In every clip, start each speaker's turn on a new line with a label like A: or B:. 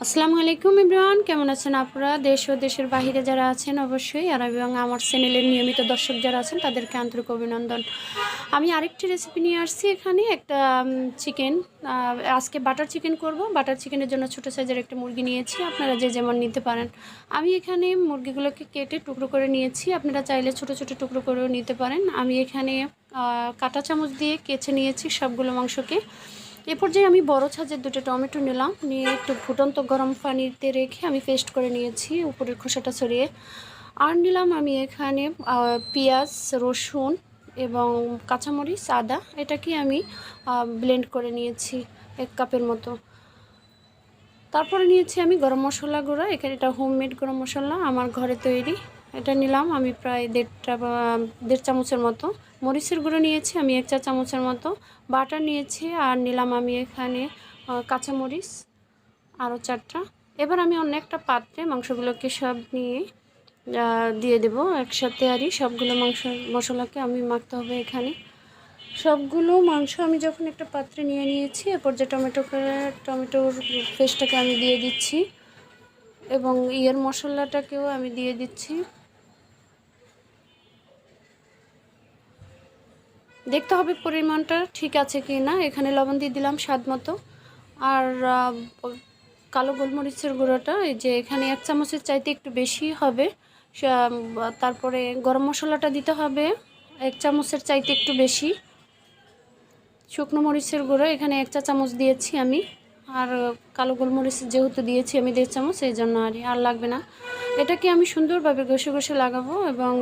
A: আসসালামু আলাইকুম এভরিওয়ান, কেমন আছেন আপনারা? দেশ ও দেশের বাহিরে যারা আছেন অবশ্যই, আর এবং আমার চ্যানেলের নিয়মিত দর্শক যারা আছেন তাদেরকে আন্তরিক অভিনন্দন। আমি আরেকটি রেসিপি নিয়ে আসছি। এখানে একটা চিকেন, আজকে বাটার চিকেন করব। বাটার চিকেনের জন্য ছোটো সাইজের একটা মুরগি নিয়েছি, আপনারা যে যেমন নিতে পারেন। আমি এখানে মুরগিগুলোকে কেটে টুকরো করে নিয়েছি, আপনারা চাইলে ছোটো ছোটো টুকরো করেও নিতে পারেন। আমি এখানে কাঁটা চামচ দিয়ে কেচে নিয়েছি সবগুলো মাংসকে। এ পর্যায়ে আমি বড় সাইজের দুটো টমেটো নিলাম, নিয়ে একটু ফুটন্ত গরম পানিতে রেখে আমি পেস্ট করে নিয়েছি উপরের খোসাটা ছড়িয়ে। আর নিলাম আমি এখানে পেঁয়াজ, রসুন এবং কাঁচামরিচ, আদা, এটাকে আমি ব্লেন্ড করে নিয়েছি 1 কাপের মতো। তারপরে নিয়েছি আমি গরম মশলা গুঁড়া। এখানে এটা হোমমেড গরম মশলা, আমার ঘরে তৈরি। এটা নিলাম আমি প্রায় দেড় চামচের মতো। মরিচের গুঁড়ো নিয়েছি আমি 1 চা চামচের মতো। বাটার নিয়েছি আর নিলাম আমি এখানে কাঁচামরিচ আরও 4টা। এবার আমি অন্য একটা পাত্রে মাংসগুলোকে সব নিয়ে দিয়ে দেব একসাথে। আরই সবগুলো মশলাকে আমি মাখতে হবে এখানে। সবগুলো মাংস আমি যখন একটা পাত্রে নিয়ে নিয়েছি, এরপর যে টমেটোর পেস্টটাকে আমি দিয়ে দিচ্ছি এবং মশলাটাকেও আমি দিয়ে দিচ্ছি। দেখতে হবে পরিমাণটা ঠিক আছে কি না। এখানে লবণ দিয়ে দিলাম স্বাদ মতো। আর কালো গোলমরিচের গুঁড়োটা এই যে এখানে 1 চামচের চাইতে একটু বেশি হবে। তারপরে গরম মশলাটা দিতে হবে 1 চামচের চাইতে একটু বেশি। শুকনো মরিচের গুঁড়ো এখানে 1 চা চামচ দিয়েছি আমি। আর কালো গোলমরিচ যেহেতু দিয়েছি আমি 1.5 চামচ, এই জন্য আর লাগবে না। এটাকে আমি সুন্দরভাবে ঘষে ঘষে লাগাবো এবং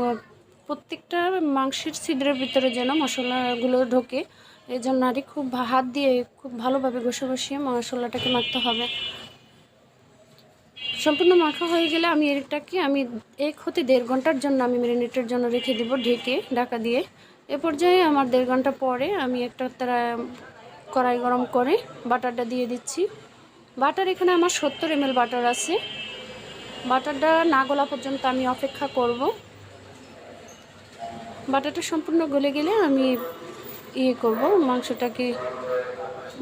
A: প্রত্যেকটা মাংসের ছিদ্রের ভিতরে যেন মশলাগুলো ঢোকে, এই জন্য খুব হাত দিয়ে খুব ভালোভাবে ঘষে ঘষিয়ে মশলাটাকে মাখতে হবে। সম্পূর্ণ মাখা হয়ে গেলে আমি এটাকে 1 হতে 1.5 ঘন্টার জন্য আমি ম্যারিনেটের জন্য রেখে দেবো ঢেকে ঢাকা দিয়ে। এ পর্যায়ে আমার 1.5 ঘন্টা পরে আমি একটা কড়াই গরম করে বাটারটা দিয়ে দিচ্ছি। বাটার এখানে আমার 70 ml বাটার আছে। বাটারটা না গলা পর্যন্ত আমি অপেক্ষা করব। বাটারটা সম্পূর্ণ গলে গেলে আমি করব, মাংসটাকে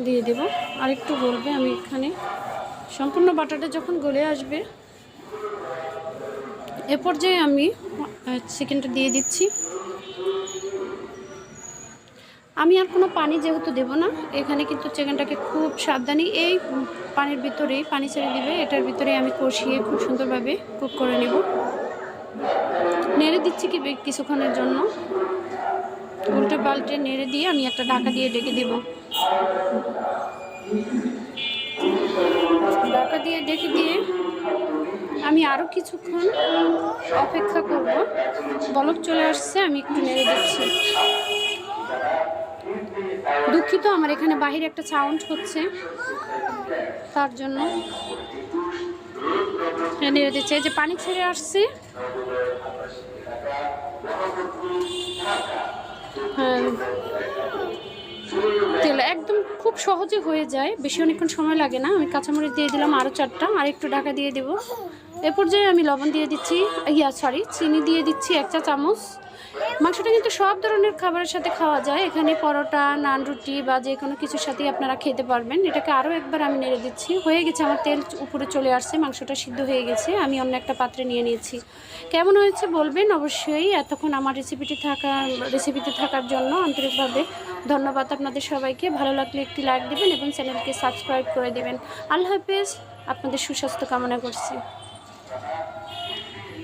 A: দিয়ে দেব। আর একটু গলবে, আমি এখানে সম্পূর্ণ বাটারটা যখন গলে আসবে এ পর্যায়ে আমি চিকেনটা দিয়ে দিচ্ছি। আমি আর কোনো পানি যেহেতু দেব না এখানে, কিন্তু চিকেনটাকে খুব সাবধানে এই পানির ভিতরেই পানি ছেড়ে দিবে, এটার ভিতরে আমি কষিয়ে খুব সুন্দরভাবে কুক করে নেব। নেড়ে দিচ্ছি কিছুক্ষণের জন্য, উল্টে পাল্টে নেড়ে দিয়ে আমি একটা ঢাকা দিয়ে ঢেকে দেব। ঢাকা দিয়ে ঢেকে দিয়ে আমি আরও কিছুক্ষণ অপেক্ষা করব। বলক চলে আসছে, আমি একটু নেড়ে দিচ্ছি। দুঃখিত, আমার এখানে বাহিরে একটা সাউন্ড হচ্ছে, তার জন্য নেড়ে দিচ্ছে। যে পানি ছেড়ে আসছে, তেল একদম খুব সহজে হয়ে যায়, বেশি অনেকক্ষণ সময় লাগে না। আমি কাঁচামরিচ দিয়ে দিলাম আরও 4টা, আর একটু ঢাকা দিয়ে দেব। এ পর্যায়ে আমি লবণ দিয়ে দিচ্ছি, চিনি দিয়ে দিচ্ছি 1 চা চামচ। মাংসটা কিন্তু সব ধরনের খাবারের সাথে খাওয়া যায়, এখানে পরোটা, নান, রুটি বা যে কোনো কিছুর সাথেই আপনারা খেতে পারবেন। এটাকে আরও একবার আমি নেড়ে দিচ্ছি। হয়ে গেছে, আমার তেল উপরে চলে আসছে, মাংসটা সিদ্ধ হয়ে গেছে। আমি অন্য একটা পাত্রে নিয়ে নিয়েছি। কেমন হয়েছে বলবেন অবশ্যই। এতক্ষণ আমার রেসিপিতে থাকার জন্য আন্তরিকভাবে ধন্যবাদ আপনাদের সবাইকে। ভালো লাগলে একটি লাইক দেবেন এবং চ্যানেলকে সাবস্ক্রাইব করে দেবেন। আল্লাহ হাফেজ, আপনাদের সুস্বাস্থ্য কামনা করছি।